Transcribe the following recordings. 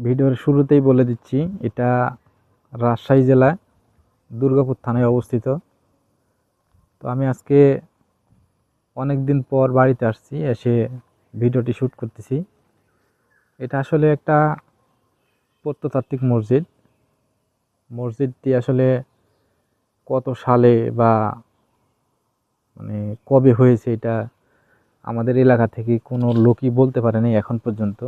ভিডিওর শুরুতেই বলে দিচ্ছি, এটা রাজশাহী জেলায় দুর্গাপুর থানায় অবস্থিত। তো আমি আজকে অনেক দিন পর বাড়িতে আসছি, এসে ভিডিওটি শ্যুট করতেছি। এটা আসলে একটা প্রত্নতাত্ত্বিক মসজিদ। মসজিদটি আসলে কত সালে বা কবে হয়েছে এটা আমাদের এলাকা থেকে কোনো লোকই বলতে পারেনি এখন পর্যন্ত।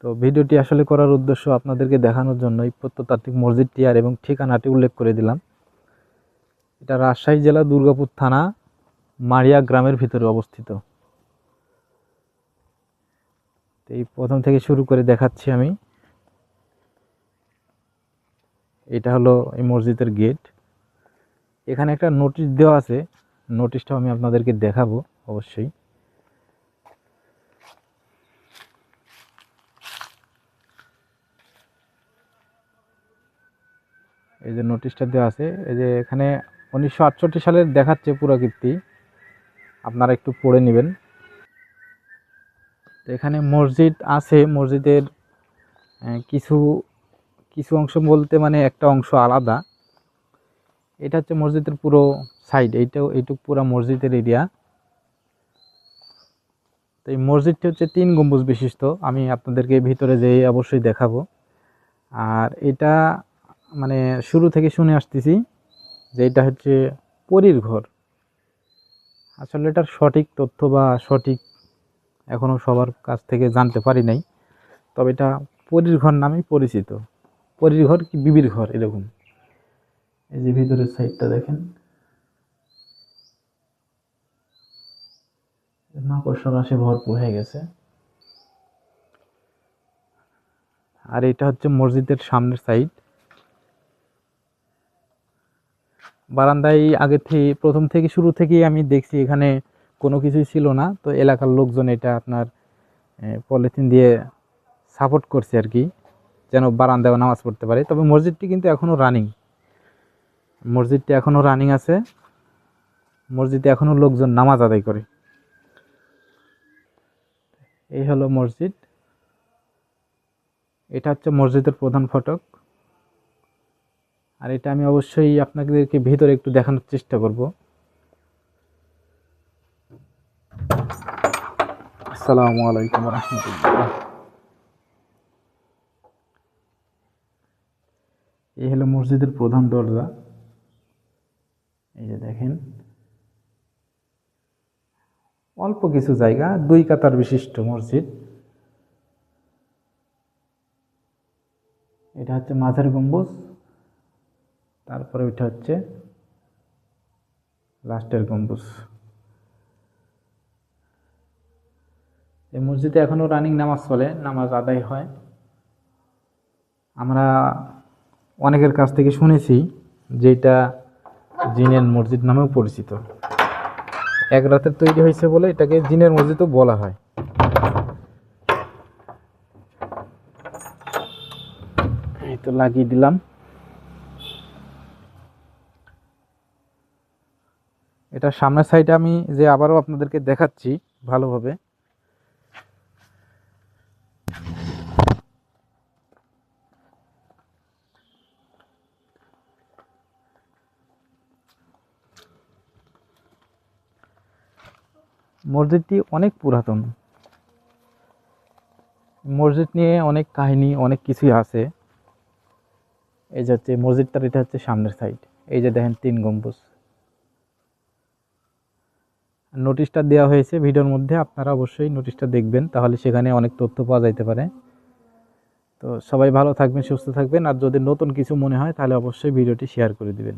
তো ভিডিওটি আসলে করার উদ্দেশ্য আপনাদেরকে দেখানোর জন্য এই প্রত্নতাত্ত্বিক মসজিদটি আর এবং ঠিকানাটি উল্লেখ করে দিলাম। এটা রাজশাহী জেলা দুর্গাপুর থানা মারিয়া গ্রামের ভিতরে অবস্থিত। এই প্রথম থেকে শুরু করে দেখাচ্ছি আমি। এটা হলো এই মসজিদের গেট। এখানে একটা নোটিশ দেওয়া আছে, নোটিশটাও আমি আপনাদেরকে দেখাবো অবশ্যই। এই যে নোটিশটা দেওয়া আছে, এই যে এখানে 1968 সালের দেখাচ্ছে পুরাকীর্তি, আপনারা একটু পড়ে নেবেন। তো এখানে মসজিদ আছে, মসজিদের কিছু কিছু অংশ বলতে একটা অংশ আলাদা। এটা হচ্ছে মসজিদের পুরো সাইড, এইটুকু পুরো মসজিদের এরিয়া। তো এই মসজিদটি হচ্ছে 3 গম্বুজ বিশিষ্ট, আমি আপনাদেরকে ভিতরে যেয়ে অবশ্যই দেখাবো। আর এটা শুরু থেকে শুনে আসতেছি যে এটা হচ্ছে পরীর ঘর। আসলে এটার সঠিক তথ্য বা সঠিক এখনও সবার কাছ থেকে জানতে পারি নাই, তবে এটা পরীর ঘর নামেই পরিচিত। পরীর ঘর কি বিবির ঘর এরকম। এই যে ভিতরের সাইডটা দেখেন, মাকড়সার আসে ভরপুর হয়ে গেছে। আর এটা হচ্ছে মসজিদের সামনের সাইড। বারান্দায় আগে থেকে প্রথম থেকে শুরু থেকেই আমি দেখছি এখানে কোনো কিছুই ছিল না। তো এলাকার লোকজন এটা আপনার পলিথিন দিয়ে সাপোর্ট করছে আর কি, যেন বারান্দায় নামাজ পড়তে পারে। তবে মসজিদটি কিন্তু এখনও রানিং, মসজিদটি এখনও রানিং আছে। মসজিদে এখনও লোকজন নামাজ আদায় করে। এই হলো মসজিদ। এটা হচ্ছে মসজিদের প্রধান ফটক। আর এটা আমি অবশ্যই আপনাদেরকে ভিতরে একটু দেখানোর চেষ্টা করব। আসসালামু আলাইকুম রহমতুল্লাহ। এই হলো মসজিদের প্রধান দরজা। এই যে দেখেন, অল্প কিছু জায়গা, 2 কাতার বিশিষ্ট মসজিদ। এটা হচ্ছে মাঝের গম্বুজ, তারপরে ওইটা হচ্ছে লাস্টের গম্বুজ। এই মসজিদে এখনও রানিং নামাজ চলে, নামাজ আদায় হয়। আমরা অনেকের কাছ থেকে শুনেছি যে এটা জিনের মসজিদ নামেও পরিচিত। এক রাতের তৈরি হয়েছে বলে এটাকে জিনের মসজিদও বলা হয়। এই তো লাগিয়ে দিলাম। এটা সামনের সাইডে আমি যে আবারও আপনাদেরকে দেখাচ্ছি ভালোভাবে। মসজিদটি অনেক পুরাতন। মসজিদ নিয়ে অনেক কাহিনী, অনেক কিছুই আছে। এই যে হচ্ছে মসজিদটার, এটা হচ্ছে সামনের সাইড। এই যে দেখেন 3 গম্বুজ। নোটিশটা দেওয়া হয়েছে ভিডিওর মধ্যে, আপনারা অবশ্যই নোটিশটা দেখবেন, তাহলে সেখানে অনেক তথ্য পাওয়া যাইতে পারে। তো সবাই ভালো থাকবেন, সুস্থ থাকবেন। আর যদি নতুন কিছু মনে হয় তাহলে অবশ্যই ভিডিওটি শেয়ার করে দিবেন।